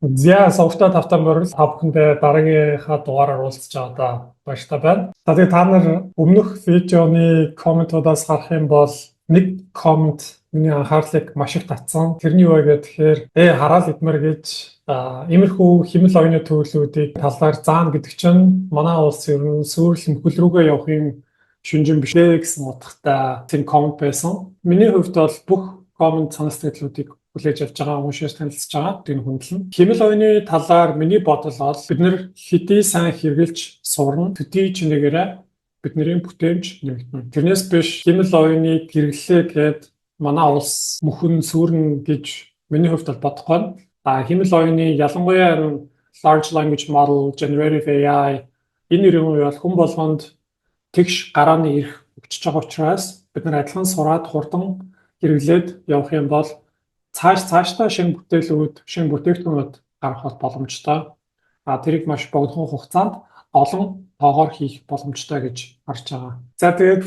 За сонгогдоод тавтан морил та бүхэндээ дараагийнхаа дугаараар уулзч байгаадаа баяртай байна. За тэгээ та нар өмнөх видеоны комментуудаас харах юм бол нэг коммент миний анхаарлыг маш их татсан. Тэрний юу вэ гэхээр хараад идмэр гэж иймэрхүү хэмэл оюуны төлөвлөлтүүдийг талаар заана гэдэг чинь манай улс ер нь сүрэл мөхөл рүүгээ явах юм шүнжин биш ээ гэсэн утгатай тийм коммент байсан. Миний хувьд бол бүх коммент санал сэтгэлүүдийг хүлээж авч байгаа, уншиж танилцж байгаа тийм хүндлэн. Хэмэл оюуны талаар миний бодол бол бид нэр хэдий сайн хэрэгжилж сурна, төдий ч нэгээрээ бидний бүтээмж нэмэгдэнэ. Тэрнээс биш хэмэл оюуныг хэрэглээ гэд манай улс мөхөн сүрнэ гэж миний хувьд бол бодохгүй байна. Хэмэл оюуны ялангуяа large language model, generative AI энэ юм бол хүн болгонд тэгш гарааны ирэх өгч байгаа учраас бид нар адилхан сураад хурдан хэрэглээд явах юм бол цаашдаа шинэ бүтээлүүд, шинэ бүтээгдэхүүнүүд гаргах боломжтой. Тэрийг маш богино хугацаанд олон тоогоор хийх боломжтой гэж харж байгаа. За тэгээд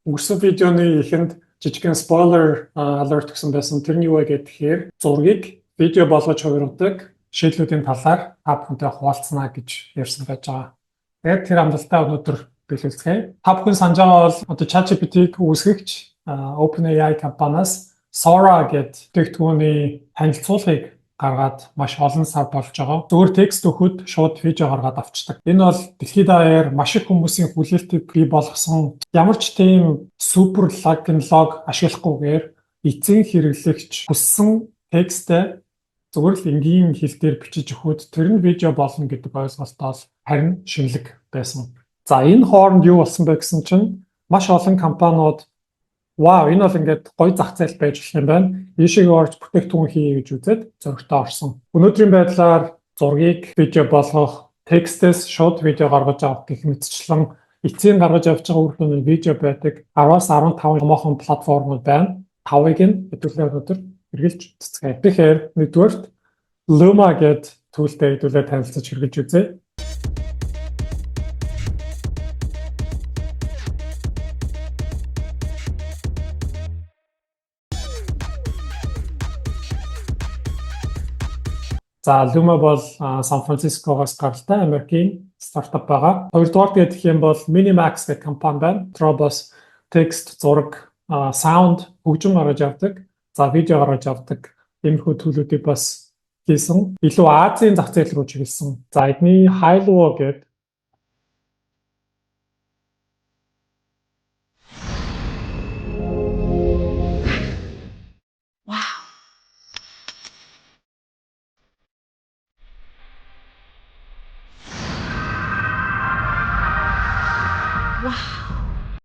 өнгөрсөн видеоны эхэнд жижигхэн spoiler alert гэсэн байсан. Тэрний юу вэ гэхээр зургийг видео болгож хувиргадаг шийдлүүдийн талаар та бүхэнтэй хуваалцсанаа гэж ярьсан байж байгаа. Тэгээд тэр амлалтаа өнөөдөр биелүүлцгээе. Та бүхэн санаж байгаа бол одоо ChatGPT-г үүсгэгч OpenAI компаниас Sora гэдэг бүтээгдэхүүний танилцуулгыг гаргаад маш олон сар болж байгаа. Зөвхөн текст өгөхөд шууд видео гаргаад авчдаг. Энэ бол дэлхийд даяар маш их хүмүүсийн хүлээлтийг бий болгосон ямар ч тийм супер лог ашиглахгүйгээр эцэг хэрэглэгч хүссэн текстээ зөвхөн л энгийн хэл дээр бичиж өгөхөд тэр нь видео болно гэдэг ойлголтоо харин шинэлэг байсан. За энэ хооронд юу болсон бэ гэсэн чинь маш олон компаниуд энэ бол ингээд гоё зах зээл байж болох юм байна. Ийшээ орж бүтээгдэхүүн хий гэж үзээд зөрөгтэй орсон. Өнөөдрийн байдлаар зургийг видео болгох, текстээс шууд видео гаргаж авах гэх мэтчлэн эцсийн гаргаж авч байгаа үр дүн видео байдаг 10-аас 15 томоохон платформуд байна. 5-ыг нь хэдүүлээ өнөөдөр хэрэгжилж цэцгээе. Тэгэхээр нэгдүгээрт Luma гэдэг төлөвтэй хэдүүлээ танилцаж хэрэгжилж үзье. За Luma бол Сан Францискогоос гаралтай Америкийн стартап байгаа. Хоёрдугаар гэх юм бол Minimax гэх компани байна. Dropbox текст, зураг, саунд хөгжим гаргаж авдаг. За видео гаргаж авдаг. Иймэрхүү төлөвүүдийг бас хийсэн. Илүү Азийн зах зээл рүү чиглэсэн. За эдний Hailuo гэдэг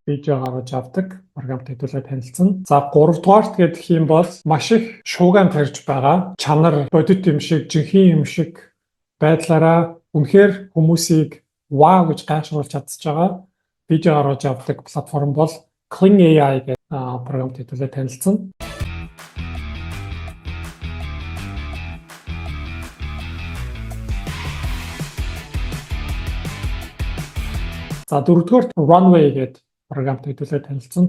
видео гаргаж авдаг програмт хэдүүлээ танилцсан. За 3 дугаарт гэх юм бол маш их шуугиан тарьж байгаа. Чанар бодит юм шиг, жинхэнэ юм шиг байдлаараа үнэхээр хүмүүсийг вау гэж гайхшруулж чадчих байгаа. Видео гаргаж авдаг платформ бол Kling AI гэх програмт хэдүүлээ танилцсан. За 4-р Runway гэдэг програмт хэдүүлээ танилцсан.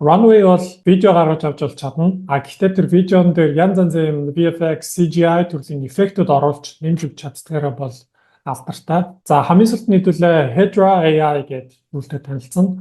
Runway бол видео гаргаж авч болж чадна. Гэхдээ тэр видеон дээр янз янзын VFX, CGI төрлийн эффектүүд оруулж нэмж өгч чаддгаараа бол алдартай. За хамгийн сүүлд хэдүүлээ Hedra AI гэдэг зүйлтэй танилцсан.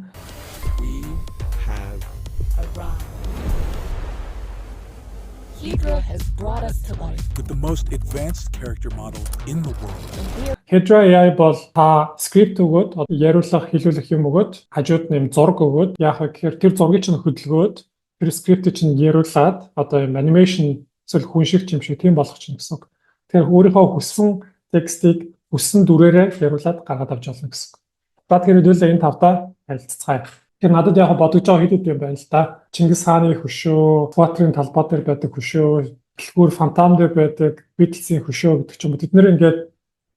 Hedra has brought us to life with the most advanced character model in the world. Hedra AI бол та скрипт өгөөд яриулах, хэлүүлэх юм өгөөд хажууд нэм зураг өгөөд яах вэ гэхээр тэр зургийг чинь хөдөлгөөд тэр скриптийг чинь яриулаад одоо юм анимашн эсвэл хүн шиг юм шиг тийм болгох чинь гэсэн үг. Тэгэхээр өөрийнхөө хүссэн текстийг хүссэн дүрээрээ яриулаад гаргаад авч болно гэсэн үг. Тэгэхээр хэдүүлээ энэ тавтаа харилцацгаая. Тэр надад яг бодож байгаа хэд юм байна л да. Чингис хааны хөшөө, Фуатрын талбай дээр байдаг хөшөө, Дэлгүүр фантам дээр байдаг Битлсийн хөшөө гэдэг ч юм уу. Бид нэр ингээд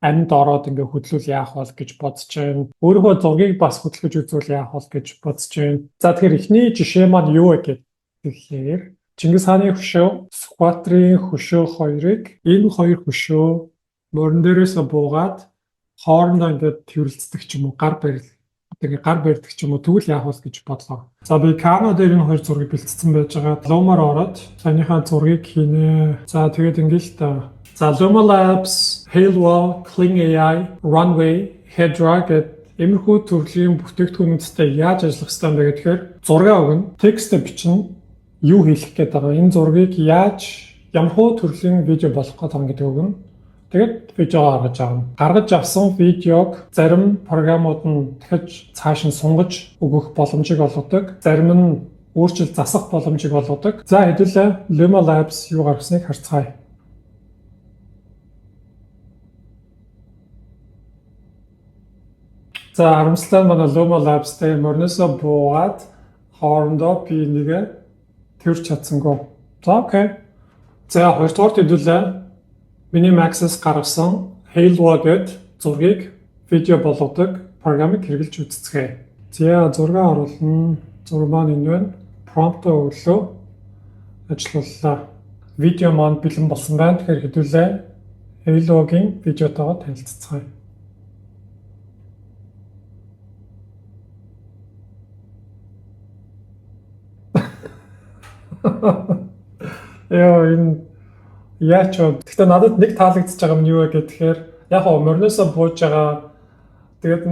амьд ороод ингээд хөдлүүл яах бол гэж бодож байна. Өөрийнхөө зургийг бас хөдөлгөж үзүүл яах бол гэж бодож байна. За тэгэхээр эхний жишээ маань юу вэ гэхээр Чингис хааны хөшөө, Фуатрын хөшөө хоёрыг энэ хоёр хөшөө морин дээрээс буугаад хоорондоо ингээд тэрэлцдэг ч юм уу гар барил Тэгээ гар барьдаг ч юм уу тэгвэл яах вэ гэж бодлоо. За би Canva дээр энэ хоёр зургийг бэлтцсэн байж байгаа. Luma ороод саяныхаа зургийг хийнэ. За тэгээд ингээл та. За Luma Labs, Halo, Kling AI, Runway, Hedra гэдэг иймэрхүү төрлийн бүтээгдэхүүнүүдтэй яаж ажиллах ёстой юм бэ гэхээр зураг өгнө, текст бичнэ, юу хийх гээд байгаа. Энэ зургийг яаж ямар төрлийн видео болох гэдэг юм гэдэг өгнө. Тэгээд видео гаргаж авна. Гаргаж авсан видеог зарим програмууд нь дахиж цааш нь сунгаж өгөх боломжийг олгодог. Зарим нь өөрчилж засах боломжийг олгодог. За хэдүүлээ Luma Labs юу гаргасныг харцгаая. За харамсалтай манай Luma Labs-тэй мөрнөөсөө буугаад хоорондоо би нэгэ тэрч чадсангүй. За окей. За хоёрдугаар хэдүүлээ миний Maxis гаргасан Halo гэдэг зургийг видео болгодог програмыг хэрэглэж үзцгээе. За зураг оруулна. Зураг маань энэ байна. Prompt өглөө ажиллууллаа. Видео маань бэлэн болсон байна. Тэгэхээр хэдүүлээ Halo-гийн видеотойгоо танилццгаая. Яа энэ яач вэ? Гэхдээ надад нэг таалагдчихж байгаа юм юу вэ гэхээр яг хоо мөрнөөсөө бууж байгаа тэгээд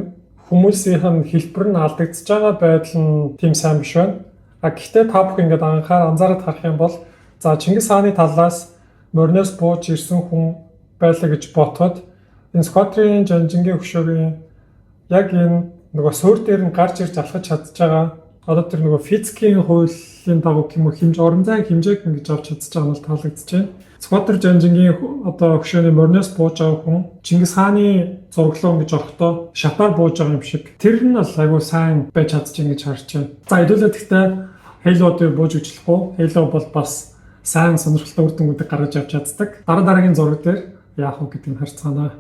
хүмүүсийн хэлбэр нь алдагдчихж байгаа байдал нь тийм сайн биш байна. Гэхдээ та бүхэн ингээд анзаараад харах юм бол за Чингис хааны талаас мөрнөөс бууж ирсэн хүн байлаа гэж ботход энэ Squadron жанжингийн хөшөөгийн яг энэ нөгөө суурь дээр нь гарч ирж алхаж чадж байгаа одоо тэр нөгөө физикийн хуулийн дагуу юм уу орон зайн хэмжээг ингэж авч чадж байгаа нь таалагдчихж байна. Squadron жанжингийн одоо хөшөөний мөрнөөс бууж байгаа хүн Чингис хааны зураглуу ингэж орохдоо шатаар бууж байгаа юм шиг тэр нь бол айгүй сайн байж чадчихна гэж харж байна. За хэдүүлээ гэхдээ Halo дээр бууж үжлэх үү? Halo бол бас сайн сонирхолтой үр дүнүүдийг гаргаж авч чаддаг. Дараагийн зураг дээр яах вэ гэдгийг харцгаана.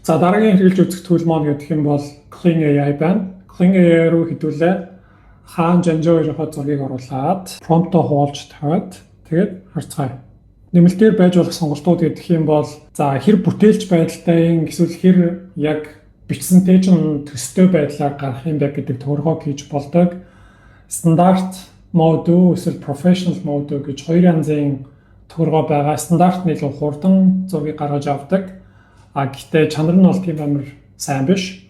За дараагийн хэрэглэж үзэх төлөв маань гэх юм бол Kling AI байна. Kling AI руу хэдүүлээ хаан жанжоорийнхоо зургийг оруулаад prompt-о хуулж тавиад тэгээд харцгаая. Нэмэлтээр байж болох сонголтууд гэдэг юм бол за хэр бүтээлч байдалтай эсвэл хэр яг бичсэнтэй чинь төстэй байдлаар гарах юм бэ гэдэг төгрөгөө хийж болдог. Стандарт мод үү эсвэл professional мод үү гэж хоёр янзын төгрөгөө байгаа. Стандарт нь илүү хурдан зургийг гаргаж авдаг. Гэхдээ чанар нь бол тийм амар сайн биш.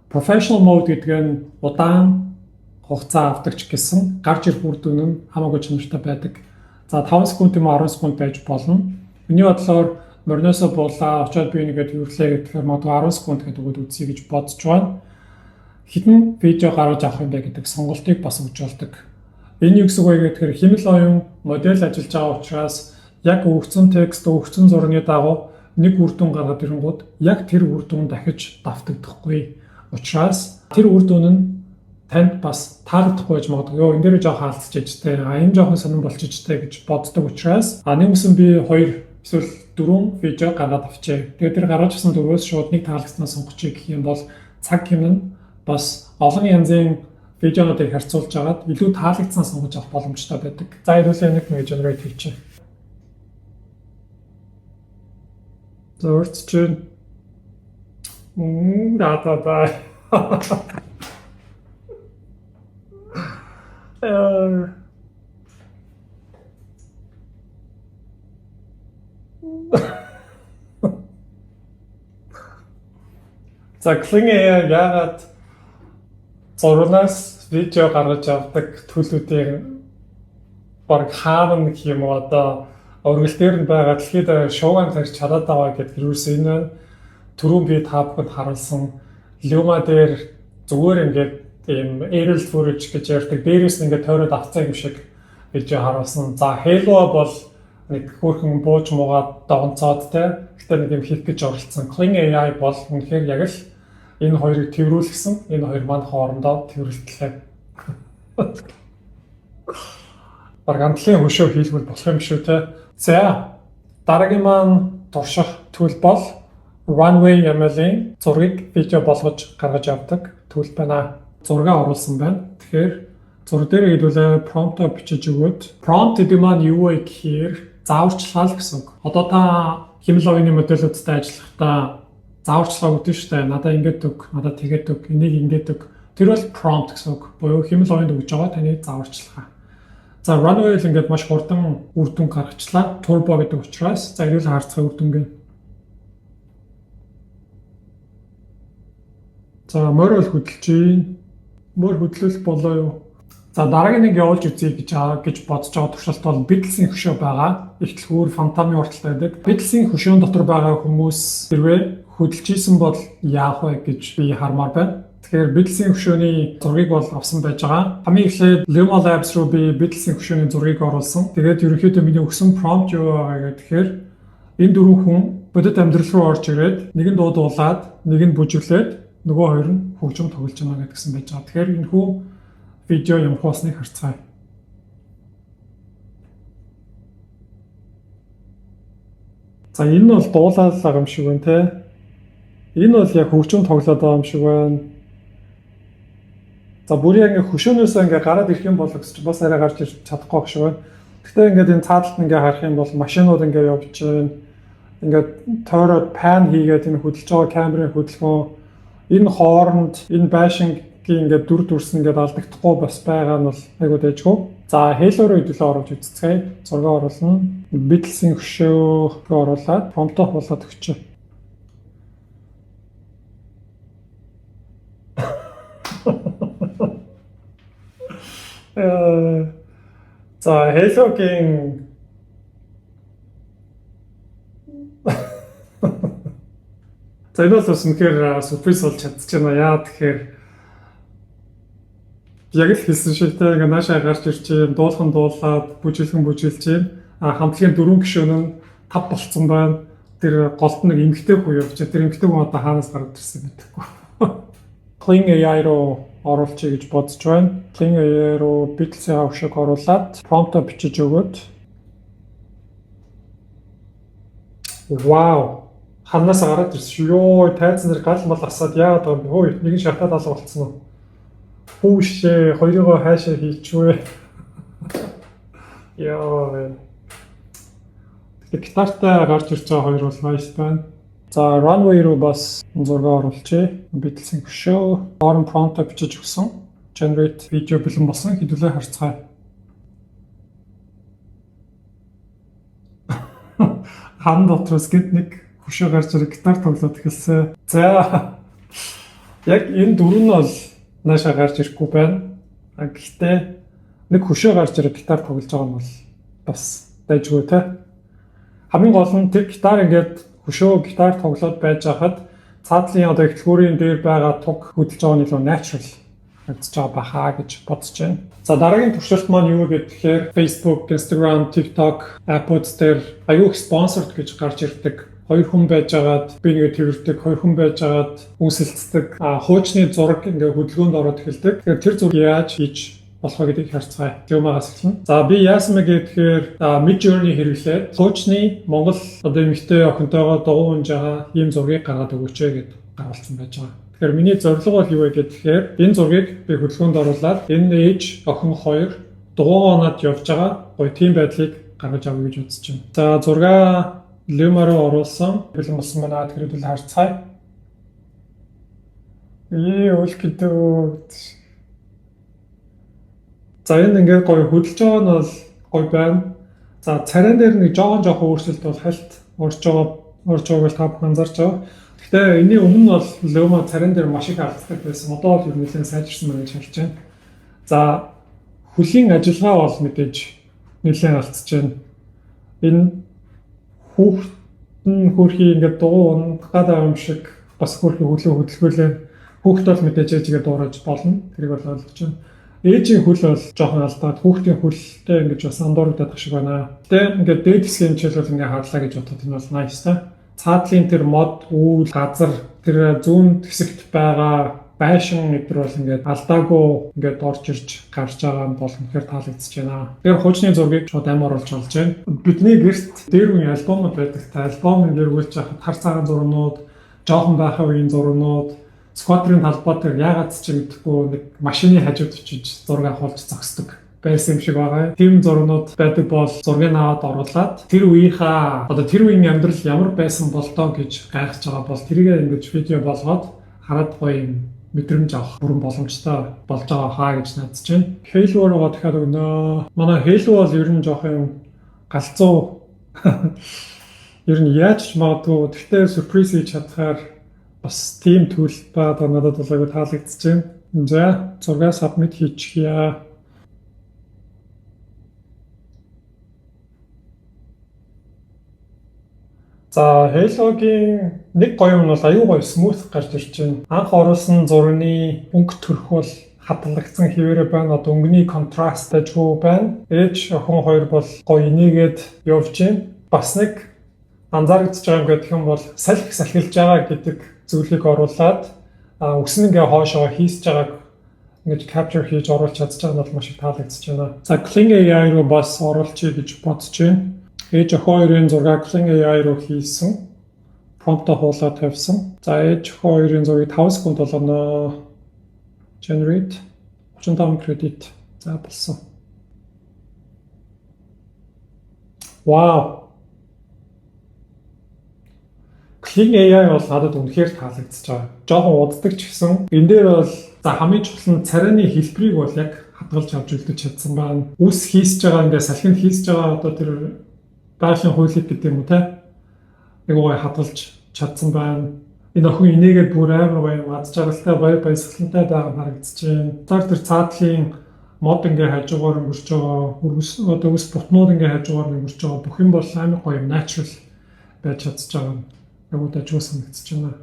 Professional mode гэдэг нь удаан хугацаа авдаг ч гэсэн гарч ирэх үр дүн нь хамаагүй чанартай байдаг. За 5 секунд юм 10 секунд байж болно. Миний бодлоор мөрнөөсөө буулаа очоод би нэгээд хөврлээ гэхээр магадгүй 10 секунд гэдэг өгөөд үзье гэж бодож байна. Хэдэн видео гаргаж авах юм бэ гэдэг сонголтыг бас өгч болдог. Энэ юу гэсэн үг вэ гэхээр хэмэл оюун модель ажиллаж байгаа учраас яг өгсөн текст, өгсөн зургийн дагуу нэг үр дүн гаргаад ирэнгүүт яг тэр үр дүн дахиж давтагдахгүй. Учраас тэр үр дүн нь танд бас таалагдахгүй байж магадгүй. Йоо энэ дээр жоох хаалцчихэж тээ. Энэ жоохон сонирн болчихж тээ гэж боддог учраас нэгсэн би 2 эсвэл 4 видео гаргаад авчээ. Тэгээд тэр гаргаж авсан 4-өөс шууд нэг таалагдсанаа сонгочих гэх юм бол цаг хэмнэн бас олон янзын видеонуудыг харьцуулж агаад илүү таалагдсан сонгож авах боломжтой байдаг. За хэдүүлээ нэг generate хийчихье. За өөрчлөж дата. За Kling AI яагаад зурнаас видео гаргаж авдаг төлөвүүдийг баг хаана гэх юм уу одоо өргөл дээр нь байгаа дэлхийд шууган тарьж чадаад аваа гэдэг юусэн энэ түрүүн би та бүхэнд харуулсан Luma дээр зүгээр ингээд ийм aerial footage гэж ярьдаг дээрээс нь ингээд тойроод авцсан юм шиг видео харуулсан. За Halo бол нэг хөөрхөн бууж муугаад донцоод те гэхдээ нэг юм хийх гэж оролцсон. Kling AI бол үнэхээр яг л энэ хоёрыг тэрвэрлсэн. Энэ хоёр маань хоорондоо тэрвэрлэлээ. Баргантлын хөшөө хийлгүүл болох юм шүү те. За дараагийн маань турших төлөв бол Runway ML-ийн зургийг видео болгож гаргаж авдаг төлөв байна. Зургаа оруулсан байна. Тэгэхээр зураг дээр хэдүүлээ prompt-о бичиж өгөөд prompt гэдэг маань юу вэ гэхээр зааварчилгаа л гэсэн үг. Одоо та хэмэл оюуны модельүүдтэй ажиллахдаа зааварчилгаа өгдөг шүү дээ. Надаа ингэж өг, надаа тэгээд өг, энийг ингэж өг. Тэр бол prompt гэсэн үг. Буюу хэмэл оюунд өгж байгаа таны зааварчилгаа. За runway л ингээд маш хурдан үр дүн гаргачлаа. Turbo гэдэг учраас за ирүүл харцгаа үр дүнгээ. За морь бол хөдөлж гин. Морь хөдлөх болоо юу? За дараагийн нэг явуулж үзье гэж бодож байгаа туршилт бол Beatles-ийн хөшөө байгаа. Их төлхөр фантомын урталтай байдаг. Beatles-ийн хөшөөнд дотор байгаа хүмүүс хэрвээ хөдөлж исэн бол яах вэ гэж би хармаар байна. Тэгэхээр Beatles-ийн хөшөөний зургийг бол авсан байж байгаа. Хамгийн эхлээд Luma Labs руу би Beatles-ийн хөшөөний зургийг оруулсан. Тэгээд ерөнхийдөө миний өгсөн prompt юу байгаа гэхээр энэ дөрвөн хүн бодит амьдрал руу орж ирээд нэг нь дуудуулаад, нэг нь бүжиглээд, нөгөө хоёр нь хөгжим тоглож байна гэдгсэн байж байгаа. Тэгэхээр энэ хүү видео юм хоосныг харцгаая. За энэ бол дуулаалаа юм шиг байна те. Энэ бол яг хөгжим тоглоод байгаа юм шиг байна. За бүрийн ингээ хөшөөнөөсөө ингээ гараад ирэх юм бол бас арай гарч ирж чадахгүй байх шиг байна. Гэхдээ ингээд энэ цаадалд ингээ харах юм бол машинууд ингээ явж байна. Ингээд тойроод пан хийгээд энэ хөдөлж байгаа камерын хөдөлгөөн энэ хооронд энэ байшингийн ингээ дүр дүрсэн ингээ алдагдахгүй бас байгаа нь бол айгуу дэжгүй. За Halo руу хөдөлөө оруулж үзцгээе. Зураг оруулна. Beatles-ийн хөшөөгөө оруулаад промпто хуулаад өгчээ. За Halo-гийн За энэ бол үнэхээр surprise болж чадчихна. Яа тэгэхээр яг л хэлсэн шиг те ингээ наашаа гарч ирж юм дуулхан дуулаад бүжиглэн бүжиглж юм. Хамтлагийн дөрвөн гишүүн нь 5 болцсон байна. Тэр голд нэг эмгтэй хүү явж. Тэр эмгтэй хүн одоо хаанаас гараад ирсэн мэдэхгүй. Kling AI руу оруулчих гэж бодож байна. Kling AI руу Beatles-ийн хөшөөг оруулаад prompt бичиж өгөөд. Вау. Ханаас гараад ирсэн. Йоо, тайзан дээр гал мал асаад яагаад байгаа юм бэ? Хөөе, нэг нь шатаад алга болцсон уу? Хүүшээ, хоёрыгоо хаашаа хийчихвэ. Яа. Гитартай гарч ирж байгаа хоёр бол nice байна. За runway руу бас зураг оруулчихъя. Beatles-ийн хөшөө, орон prompt бичиж өгсөн. Generate video бэлэн болсон. Хэдүүлээ харцгаая. Хан дотроос гээд нэг хөшөө гарч ирээ гитар тоглоод эхэлсэн. За яг энэ дөрөв нь бол наашаа гарч ирэхгүй байна. Гэхдээ нэг хөшөө гарч ирээ гитар тоглож байгаа нь бол бас дайжгүй те. Хамгийн гол нь тэр гитар ингээд хөшөө гитар тоглоод байж хахад цаадлын одоо их төлхүүрийн дээр байгаа туг хөдөлж байгаа нь илүү natural харагдаж байгаа бахаа гэж бодож байна. За дараагийн туршилт маань юу гэхээр Facebook, Instagram, TikTok, Apple-д дээр аюух sponsored гэж гарч ирдэг. Хоёр хүн байж байгаад би нэгэ тэрвэрдэг, хоёр хүн байж байгаад үнсэлцдэг. Хуучны зураг ингээ хөдөлгөөнд ороод эхэлдэг. Тэгэхээр тэр зургийг яаж хийж болох вэ гэдгийг харцгаая. Lumagаас эхэлнэ. За би яасан бэ гэхээр Midjourney хэрэглээд хуучны Монгол одоо эмэгтэй охинтойгоо дугуй унж байгаа ийм зургийг гаргаад өгөөч гэд гаргуулсан байж байгаа. Тэгэхээр миний зорилго бол юу вэ гэхээр энэ зургийг би хөдөлгөөнд оруулаад энэ ээж охин хоёр дугуйгаа унаад явж байгаа гоё тийм байдлыг гаргаж авъя гэж үзэж байна. За зургаа Luma руу оруулсан. Бэлэн болсон байна. Тэгэхээр хэдүүл харцгаая. Үл гэдэг. За энэ ингээд гоё хөдөлж байгаа нь бол гоё байна. За царайн дээр нэг жоохон өөрчлөлт бол хальт орж байгааг та бүхэн анзаарч байгаа. Гэхдээ энэний өмнө нь бол Luma царайн дээр маш их алддаг байсан. Одоо бол нэлээд сайжирсан байна гэж харж байна. За хөлийн ажиллагаа бол мэдээж нэлээд алдчихж байна. Энэ хүүхдэн хөрхий ингээд дугуй унах гэдэг юм шиг бас хөрхий хөдөлгөөлөө хүүхд бол мэдээж ээжигээ дуурайж болно. Тэрийг бол ойлгож байна. Ээжийн хөл бол жоохон алдаад хүүхдийн хөлтэй ингэж бас андуурагдах шиг байна. Гэтэ ингээд дээд хэсгийн хичээл бол ингээд харлаа гэж бодоход энэ бол nice та. Цаадлын тэр мод, үүл, газар тэр зүүн хэсэгт байгаа байшин өдр бол ингээд алдаагүй ингээд орж ирж гарч байгаа нь бол үнэхээр таалагдчихж байна. Тэр хуучны зургийг шууд амар оруулж олж байна. Бидний гэрт дээр үеийн альбомууд байдаг. Та альбом гэргүүлж хахад хар цагаан зурнууд, жоохон байхаа үеийн зурнууд, сквадрын талбай дээр яагаад ч мэдхгүй нэг машины хажууд очиж зураг авахулж зогсдог байсан юм шиг байгаа. Тийм зурнууд байдаг бол зургийг аваад оруулаад тэр үеийнхаа одоо тэр үеийн амьдрал ямар байсан бол тоо гэж гайхаж байгаа бол тэрийг ингэж видео болгоод хараад гоё юм мэдрэмж авах бүрэн боломжтой болж байгаа хаа гэж найдаж байна. Halo руугаа дахиад өгнө. Манай Halo бол ер нь жоох юм галзуу. Ер нь яаж ч магадгүй тэгтээ сюрприз хийж чадхаар бас team tool ба надад бол аягүй таалагдчихэж байна. За 6 submit хийчихье. За Halo-гийн нэг гоё юм бол аюу гоё smooth гарч ирж байна. Анх оруулсан зургийн өнгө төрх бол хадгалагдсан хэвээрээ байна. Одоо өнгөний контраст ажгүй байна. Ээж охин хоёр бол гоё инээгээд явж байна. Бас нэг анзаарэгдэж байгаа юм гэх юм бол салхи салхилж байгаа гэдэг зүйлийг оруулаад өснө ингээ хоошоо хийсэж байгааг ингэж capture хийж оруулж чадж байгаа нь бол маш их таалагдж байна. За Kling AI руу бас оруулчих гэж бодож байна. Ээж охин хоёрын зургийг Kling AI руу хийсэн. Prompt хуулаад тавьсан. За ээж охин хоёрын зургийг 5 секунд болгоно. Generate 35 кредит. За болсон. Вау. Kling AI бол надад үнэхээр таалагдчихж байгаа. Жохон уддаг ч гэсэн энэ дээр бол за хамгийн чухал нь царайны хэлбэрийг бол яг хадгалж авч үлдэж чадсан байна. Үс хийсэж байгаа ингээ салхинд хийсэж байгаа одоо тэр байгалийн хуулийг гэдэг юм уу те. Нэг гоё хадгалж чадсан байна. Энэ охин инээгээд бүр амар гоё аз жаргалтай баясгалантай байгаа харагдаж байна. Тэр цаадлын мод ингээ хажуугаар өнгөрч байгаа. Одоо үс бутнууд ингээ хажуугаар өнгөрч байгаа. Бүх юм бол амар гоё natural байж чадж байгаа. Агуу дажгүй санагдаж байна.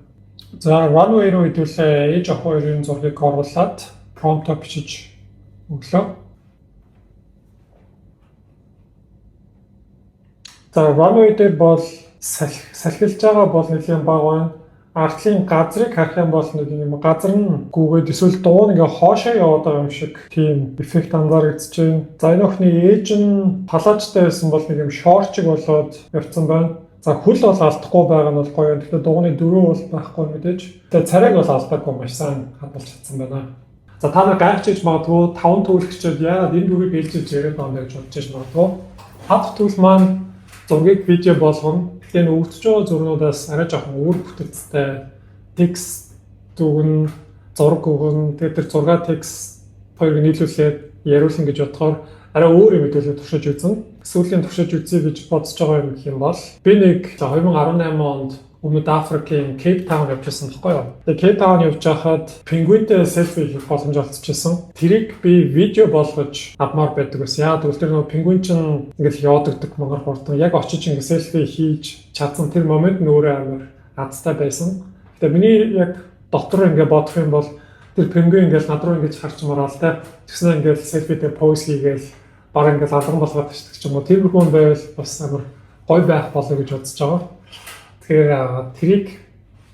За runway руу хэдүүлээ ээж охин хоёрын зургийг оруулаад prompt бичиж өглөө. За runway дээр бол салхилж байгаа бол нэлийн бага байна. Артлын газрыг харах юм бол нэг юм газар нь гүгээд эсвэл дуу нэг хоошоо яваад байгаа юм шиг тийм эффект анзаарэгдэж байна. За энэ охины ээж нь палаажтай байсан бол нэг юм шорчиг болоод явцсан байна. За хөл бол алдахгүй байгаа нь бол гоё. Тэгэхээр дугууны дөрөв бол байхгүй мэдээж. Тэгээ царайг бол алдаагүй маш сайн хадгалж чадсан байна. За та нар гайхаж магадгүй 5 төлөгчд яагаад энэ дөрвийг ээлжиж яриад байгаа юм гэж бодож магадгүй. 5 төл маань зургийг видео болгоно. Тэгэхээр өгч байгаа зурнуудаас арай жоохон өөр бүтэцтэй текст дүгэн, зураг өгөн. Тэгээд тэр зураг текст хоёрыг нийлүүлээд яриулна гэж бодохоор арай өөр юм хэлээд туршиж үзэн. Сүүлийн туршиж үзье гэж бодож байгаа юм гэх юм бол би нэг 2018 онд Өмнөд Африкийн Cape Town явжсэн байхгүй юу. Тэгээд Cape Town явж байхад пингвинтэй селфи хийх боломж олцчихсан. Тэрийг би видео болгож авмаар байдаг ус. Яагаад гэвэл тэр нөгөө пингвин чинь ингээл явааддаг мангар хурдан яг очиж ингээ селфи хийж чадсан тэр момент нь өөрөө амар азтай байсан. Тэгээд миний яг дотор ингээ бодох юм бол тэр пингвин ингээл над руу ингэж харч мараа л та. Тэгснэ ингээл селфитэй поз хийгээл бараг ингээл алган болгоод тачдаг ч юм уу. Тиймэрхүү юм байвал бас амар гоё байх болоо гэж бодож байгаа. Тэгэхээр трийг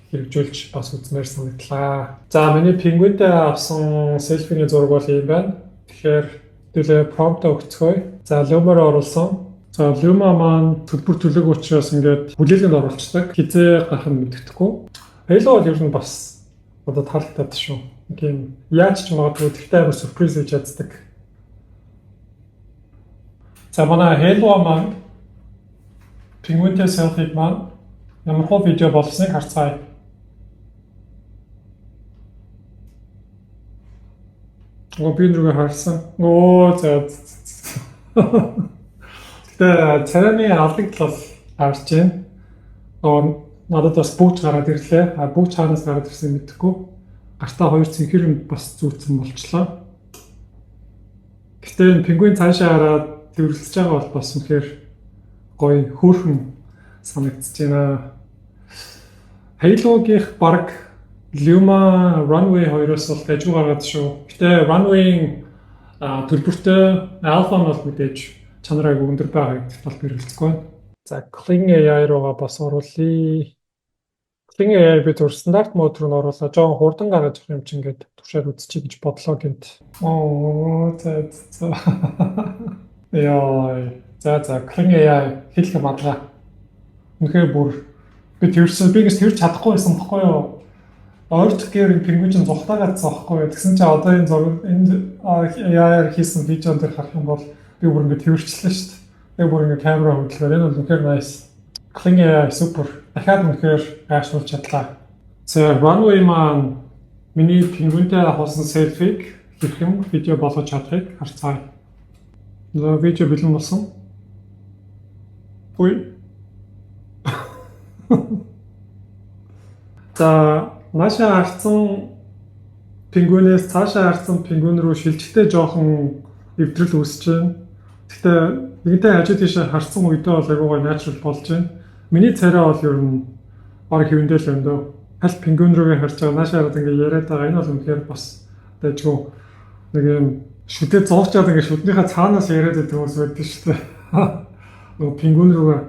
хэрэгжүүлж бас үзмээр санагдлаа. За миний пингвинтэй авсан селфиний зураг бол юм байна. Тэгэхээр төлөө prompt өгцгөөе. За Luma-аар оруулсан. За Luma маань төлбөр төлөг учраас ингээд хүлээлгэнд оруулцдаг. Хизээ гарах нь мэддэхгүй. Halo бол ер нь бас одоо таалагдаад шүү. Тийм яаж ч магадгүй тэгтээ амар сюрприз хийж чаддаг. За манай Halo маань пингвинтэй селфиг маань ямар хөө видео болсныг харцгаая. Би нүгэ харсан. За. Тэгээ царайны алдагдлал харж байна. Надад бас бүүч гараад ирлээ. Бүүч хаанаас гараад ирсэн мэдэхгүй. Гартаа хоёр цэнхэр бас зүүцсэн болчлоо. Гэтэ энэ пингвин цаашаа хараад дэврэлцэж байгаа бол бас үнэхээр гоё хөөрхөн санагдаж байна. Halo-гийнх баг Luma Runway 2-оос бол дажгүй гаргаад шүү. Гэтэ Runway-ийн төлбөртэй Alpha нь бол мэдээж чанарыг өндөр байгааг тал хэрэгэлцэхгүй байна. За Kling AI руугаа бас оруулъя. Kling AI би зөв стандарт мод руу оруулаа. Жоон хурдан гаргаж явах юм чинь ингээд туршаад үзчихье гэж бодлоо гэнт. За. Яа. За Kling AI хэлэх мадлаа. Үнэхээр бүр би тэгж чадахгүй байсан байхгүй юу? Ойртгээр пингвин чинь зугатаа гацсан байхгүй юу? Тэгсэн чинь одоо энэ зураг энэ AI-аар хийсэн видеон дээр харах юм бол би бүр ингэ тэрчлээ шүү дээ. Би бүр ингэ камера хөдлөөр энэ бол үнэхээр nice. Kling AI супер. Дахиад үнэхээр гайхуулж чадлаа. За Runway маань Миний пингвинтэй хоосон селфиг хэрхэн видео болгож чадахыг харцгаая. Видео бэлэн болсон. Үй. За, наашаа харцсан пингвинээс цаашаа харцсан пингвин рүү шилжихдээ жоохон эвдрэл үүсэж байна. Гэхдээ нэгэнтээ хажуу тийшээ харцсан үедээ бол агуугаа natural болж байна. Миний царай бол ер нь баг хэвэндээ л юм дөө. Аль пингвин рүүгээ харж байгаа наашаа хараад ингээ яриад байгаа. Энэ бол үнэхээр бас дэжгүй нэг юм шүтээ зоочоод ингээ шүднийхээ цаанаас яриад байдаг хүмүүс байдаг шүү дээ. Нөгөө пингвин рүүгээ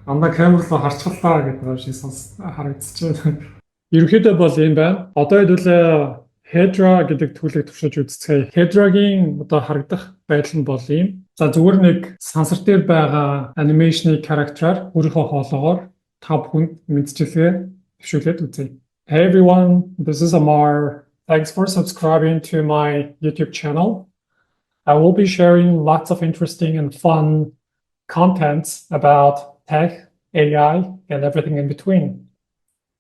андаа камер руу харцгалаа гэдэг юм шиг харагдчихж байна. Ерөнхийдөө бол энэ байна. Одоо хэдүүлээ Hedra гэдэг төлөвийг туршиж үзцгээе. Hedra-гийн одоо харагдах байдал нь бол ийм. За зүгээр нэг сансар дээр байгаа анимашны характераар өөрийнхөө хоолоогоор та бүхэнд мэдчилгээ төвшүүлээд үзье. Hey everyone, this is Amar. Thanks for subscribing to my YouTube channel. I will be sharing lots of interesting and fun contents about tech, AI, and everything in between.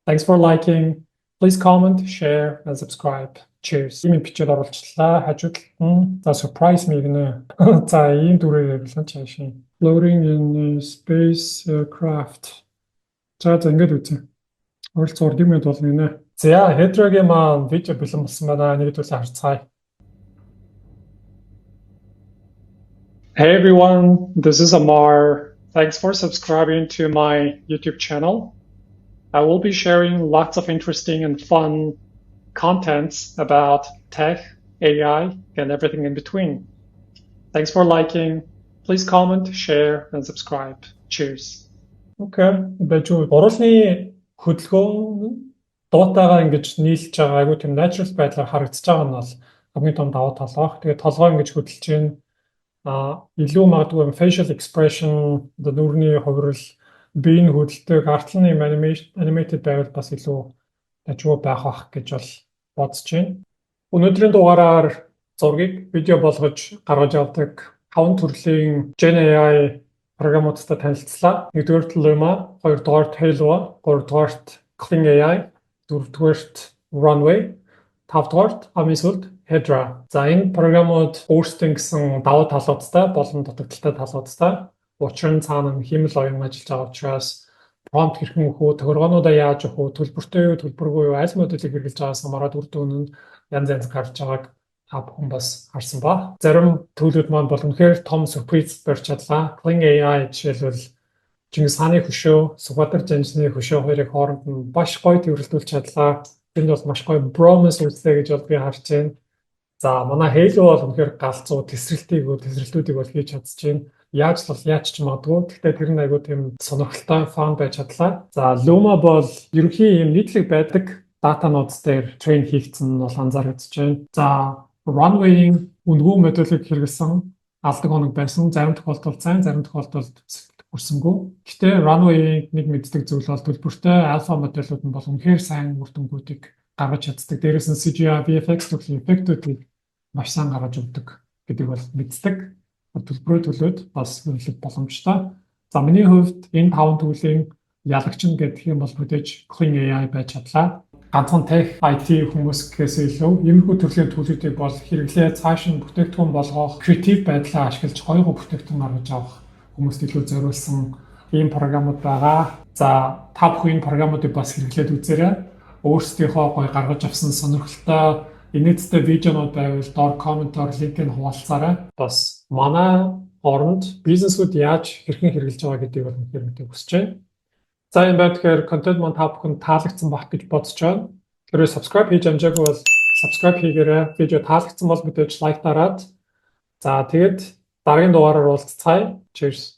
Thanks for liking. Please comment, share, and subscribe. Cheers. Ийм бичээд оруулчлаа. Хажууд нь за surprise me гэнэ. За ийм дүрээр явуулсан чаашаа. Floating in space aircraft. За ингэж үзье. Оролцоор юм бол нэ. За Hedra-гийн маань видео бэлэн болсон байна. Нэгдүүлээ харцгаая. Hey everyone, this is Amar. Thanks for subscribing to my YouTube channel. I will be sharing lots of interesting and fun contents about tech, AI, and everything in between. Thanks for liking. Please comment, share, and subscribe. Cheers. Okay. Бэжүү оруулны хөдөлгөөн дуутайгаа ингэж нийлж байгаа айгуу тийм natural байдлаар харагдаж байгаа нь бол хамгийн том давуу тал баг. Тэгээд толгой ингэж хөдөлж чинь илүү магадгүй facial expression, одоо нүрийн хувирал, биеийн хөдөлтөг, артлын animated байвал бас илүү дажгүй байх бах гэж бол бодож байна. Өнөөдрийн дугаараар зургийг видео болгож гаргаж авдаг 5 төрлийн Gen AI програмуудтай танилцлаа. 1-р Luma, 2-р Halo, 3-р Kling AI, 4-р Runway, 5-р Amisult Hedra. За энэ програмууд өөрсдөө гэсэн давуу талуудтай болон дутагдaltaй талуудтай. Учир нь цаана хэмэл оюун ажиллаж байгаа учраас prompt хэрхэн өгөх үү, тохиргоонуудаа яаж өгөх үү, төлбөртэй юу, төлбөргүй юу, аль модулийг хэрэглэж байгаас хамаарат үр дүн нь янз янз гарч байгааг та бүхэн бас харсан ба. Зарим төлөвлөлт маань бол үнэхээр том сюрприз барьж чадлаа. Kling AI жишээлбэл Чингис хааны хөшөө, Сүхбаатар жанжны хөшөө хоёрыг хооронд нь маш гоё төвлөрүүлж чадлаа. Энд бол маш гоё promise үзлээ гэж бол би харж байна. За манай Halo бол үнэхээр галзуу тесрэлтүүдийг бол хийж чадчихжээ. Яаж ч магадгүй. Гэхдээ тэр нь айгүй тийм сонирхолтой фан байж чадлаа. За Luma бол ерөнхий юм нийтлэг байдаг датануудс дээр трейн хийгдсэн нь бол анзаарэгдэж байна. За Runway-ийн үндгүү модулийг хэрэглэсэн алдаг хоног байсан. Зарим тохиолдолд сайн, зарим тохиолдолд хүрсэнгүй. Гэхдээ Runway-ийн нэг мэддэг зүйл бол төлбөртэй альфа модулууд нь бол үнэхээр сайн үр дүнгуудыг гаргаж чаддаг. Дээрээс нь CGI, VFX төрлийн эффектүүдийг маш сайн гаргаж өгдөг гэдэг бол мэддэг. Төлбөрөө төлөөд бас хөрөлт боломжтой. За миний хувьд энэ 5 төрлийн ялагч нь гэдэг юм бол мэдээж Kling AI байж чадлаа. Ганцхан tech IT хүмүүс гэхээс илүү иймэрхүү төрлийн төлөвүүдийг бол хэрэглээ цааш нь бүтээгдэхүүн болгох, креатив байдлаа ашиглаж гоё бүтээгдэхүүн гаргаж авах хүмүүст илүү зориулсан ийм програмууд байгаа. За та бүхэн энэ програмуудыг бас хэрэглээд үзээрэй. Өөрсдийнхөө гоё гаргаж авсан сонирхолтой инээдтэй видеонууд байвал доор комментоор линкийг хуваалцаарай. Бас манай оронд бизнесүүд яаж хэрхэн хэрэгжилж байгаа гэдгийг бол мэдээ хүсэж байна. За энэ байна тэгэхээр контент маань та бүхэнд таалагдсан байх гэж бодож байна. Тэгэхээр subscribe хийж амжаагүй бол subscribe хийгээрэй. Видео таалагдсан бол мэдээж лайк дараад. За тэгээд дараагийн дугаараар уулзцаая. Cheers.